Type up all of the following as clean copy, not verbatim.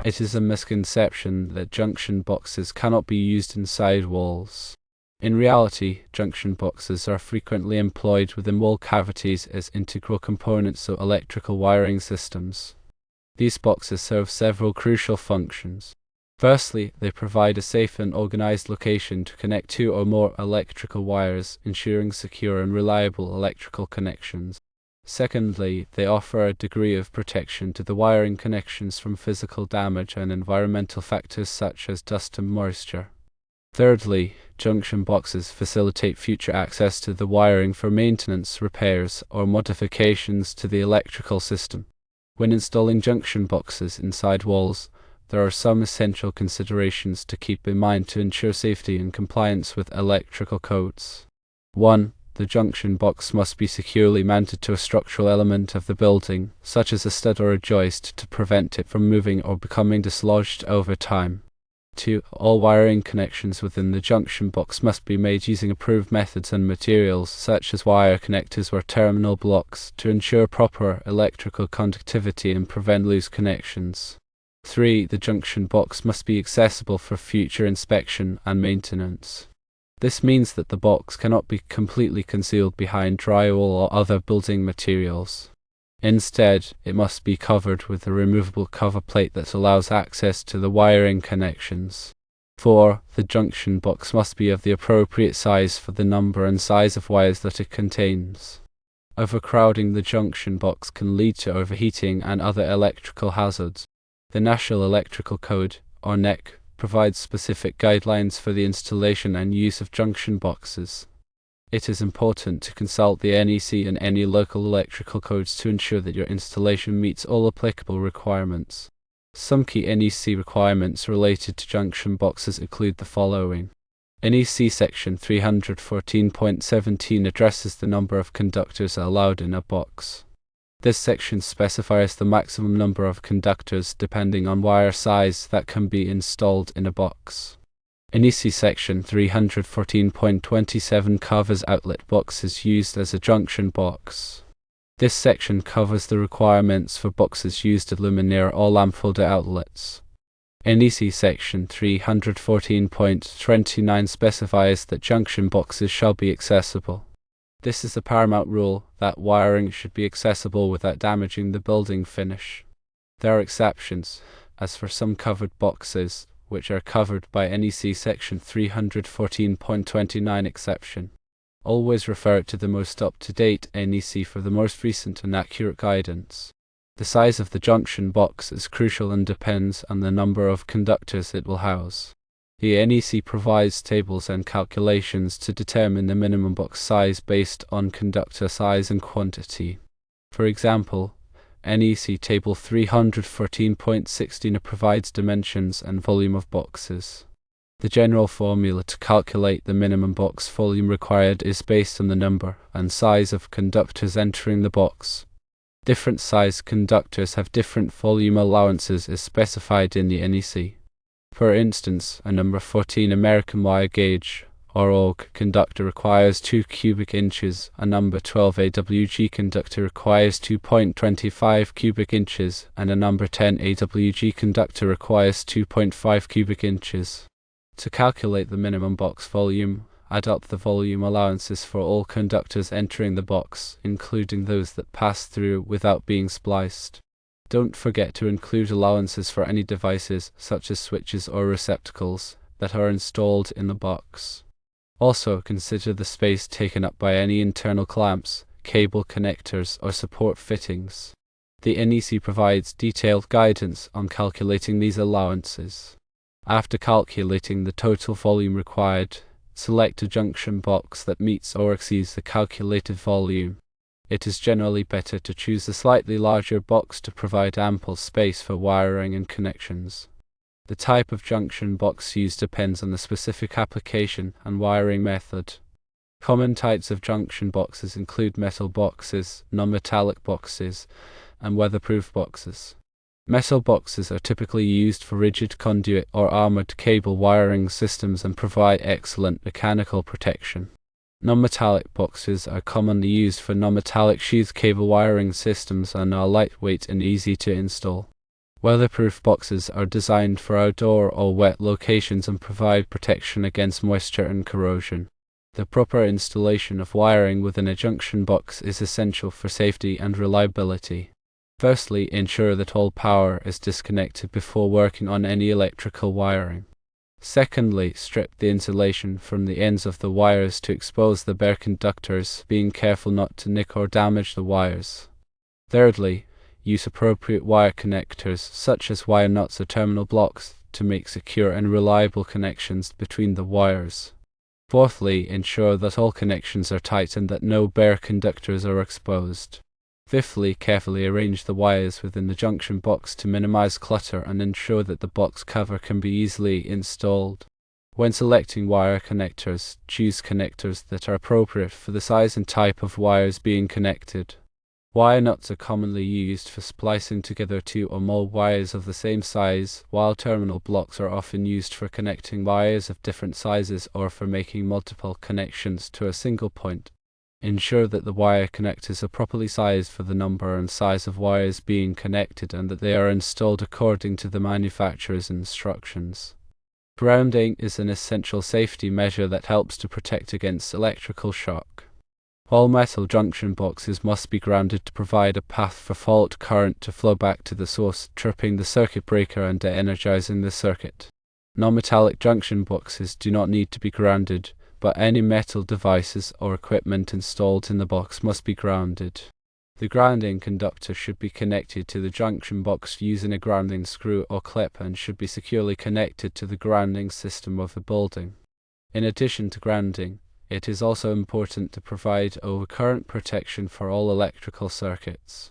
It is a misconception that junction boxes cannot be used inside walls. In reality, junction boxes are frequently employed within wall cavities as integral components of electrical wiring systems. These boxes serve several crucial functions. Firstly, they provide a safe and organized location to connect two or more electrical wires, ensuring secure and reliable electrical connections. Secondly, they offer a degree of protection to the wiring connections from physical damage and environmental factors such as dust and moisture. Thirdly, junction boxes facilitate future access to the wiring for maintenance, repairs, or modifications to the electrical system. When installing junction boxes inside walls, there are some essential considerations to keep in mind to ensure safety and compliance with electrical codes. 1. The junction box must be securely mounted to a structural element of the building, such as a stud or a joist, to prevent it from moving or becoming dislodged over time. 2. All wiring connections within the junction box must be made using approved methods and materials, such as wire connectors or terminal blocks, to ensure proper electrical conductivity and prevent loose connections. 3. The junction box must be accessible for future inspection and maintenance. This means that the box cannot be completely concealed behind drywall or other building materials. Instead, it must be covered with a removable cover plate that allows access to the wiring connections. 4. The junction box must be of the appropriate size for the number and size of wires that it contains. Overcrowding the junction box can lead to overheating and other electrical hazards. The National Electrical Code, or NEC, provides specific guidelines for the installation and use of junction boxes. It is important to consult the NEC and any local electrical codes to ensure that your installation meets all applicable requirements. Some key NEC requirements related to junction boxes include the following. NEC Section 314.17 addresses the number of conductors allowed in a box. This section specifies the maximum number of conductors depending on wire size that can be installed in a box. NEC Section 314.27 covers outlet boxes used as a junction box. This section covers the requirements for boxes used at luminaire or lamp holder outlets. NEC Section 314.29 specifies that junction boxes shall be accessible. This is a paramount rule that wiring should be accessible without damaging the building finish. There are exceptions, as for some covered boxes, which are covered by NEC Section 314.29 exception. Always refer to the most up-to-date NEC for the most recent and accurate guidance. The size of the junction box is crucial and depends on the number of conductors it will house. The NEC provides tables and calculations to determine the minimum box size based on conductor size and quantity. For example, NEC Table 314.16 provides dimensions and volume of boxes. The general formula to calculate the minimum box volume required is based on the number and size of conductors entering the box. Different size conductors have different volume allowances as specified in the NEC. For instance, a number 14 American wire gauge or AUG conductor requires 2 cubic inches, a number 12 AWG conductor requires 2.25 cubic inches, and a number 10 AWG conductor requires 2.5 cubic inches. To calculate the minimum box volume, add up the volume allowances for all conductors entering the box, including those that pass through without being spliced. Don't forget to include allowances for any devices, such as switches or receptacles, that are installed in the box. Also, consider the space taken up by any internal clamps, cable connectors, or support fittings. The NEC provides detailed guidance on calculating these allowances. After calculating the total volume required, select a junction box that meets or exceeds the calculated volume. It is generally better to choose a slightly larger box to provide ample space for wiring and connections. The type of junction box used depends on the specific application and wiring method. Common types of junction boxes include metal boxes, non-metallic boxes, and weatherproof boxes. Metal boxes are typically used for rigid conduit or armored cable wiring systems and provide excellent mechanical protection. Non-metallic boxes are commonly used for non-metallic sheath cable wiring systems and are lightweight and easy to install. Weatherproof boxes are designed for outdoor or wet locations and provide protection against moisture and corrosion. The proper installation of wiring within a junction box is essential for safety and reliability. Firstly, ensure that all power is disconnected before working on any electrical wiring. Secondly, strip the insulation from the ends of the wires to expose the bare conductors, being careful not to nick or damage the wires. Thirdly, use appropriate wire connectors, such as wire nuts or terminal blocks, to make secure and reliable connections between the wires. Fourthly, ensure that all connections are tight and that no bare conductors are exposed. Fifthly, carefully arrange the wires within the junction box to minimize clutter and ensure that the box cover can be easily installed. When selecting wire connectors, choose connectors that are appropriate for the size and type of wires being connected. Wire nuts are commonly used for splicing together two or more wires of the same size, while terminal blocks are often used for connecting wires of different sizes or for making multiple connections to a single point. Ensure that the wire connectors are properly sized for the number and size of wires being connected and that they are installed according to the manufacturer's instructions. Grounding is an essential safety measure that helps to protect against electrical shock. All metal junction boxes must be grounded to provide a path for fault current to flow back to the source, tripping the circuit breaker and de-energizing the circuit. Non-metallic junction boxes do not need to be grounded, but any metal devices or equipment installed in the box must be grounded. The grounding conductor should be connected to the junction box using a grounding screw or clip and should be securely connected to the grounding system of the building. In addition to grounding, it is also important to provide overcurrent protection for all electrical circuits.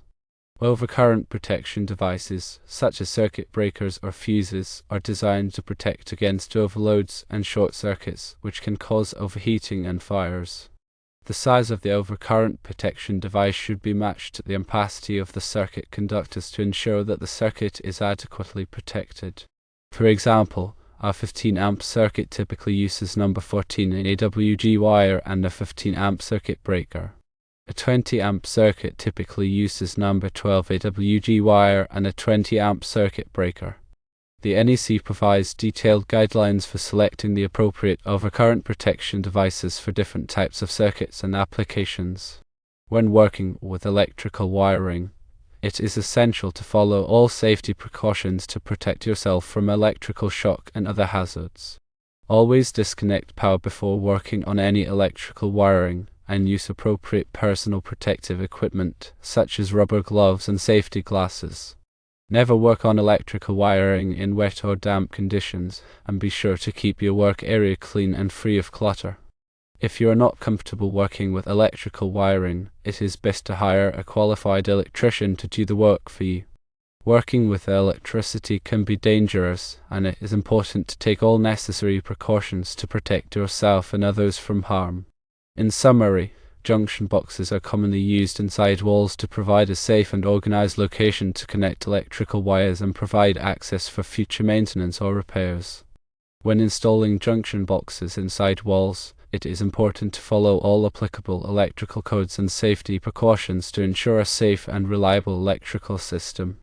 Overcurrent protection devices, such as circuit breakers or fuses, are designed to protect against overloads and short circuits, which can cause overheating and fires. The size of the overcurrent protection device should be matched to the ampacity of the circuit conductors to ensure that the circuit is adequately protected. For example, a 15 amp circuit typically uses number 14 in AWG wire and a 15 amp circuit breaker. A 20 amp circuit typically uses number 12 AWG wire and a 20 amp circuit breaker. The NEC provides detailed guidelines for selecting the appropriate overcurrent protection devices for different types of circuits and applications. When working with electrical wiring, it is essential to follow all safety precautions to protect yourself from electrical shock and other hazards. Always disconnect power before working on any electrical wiring, and use appropriate personal protective equipment, such as rubber gloves and safety glasses. Never work on electrical wiring in wet or damp conditions, and be sure to keep your work area clean and free of clutter. If you are not comfortable working with electrical wiring, it is best to hire a qualified electrician to do the work for you. Working with electricity can be dangerous, and it is important to take all necessary precautions to protect yourself and others from harm. In summary, junction boxes are commonly used inside walls to provide a safe and organized location to connect electrical wires and provide access for future maintenance or repairs. When installing junction boxes inside walls, it is important to follow all applicable electrical codes and safety precautions to ensure a safe and reliable electrical system.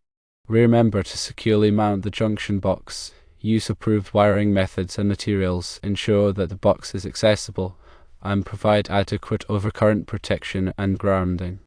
Remember to securely mount the junction box, use approved wiring methods and materials, ensure that the box is accessible, and provide adequate overcurrent protection and grounding.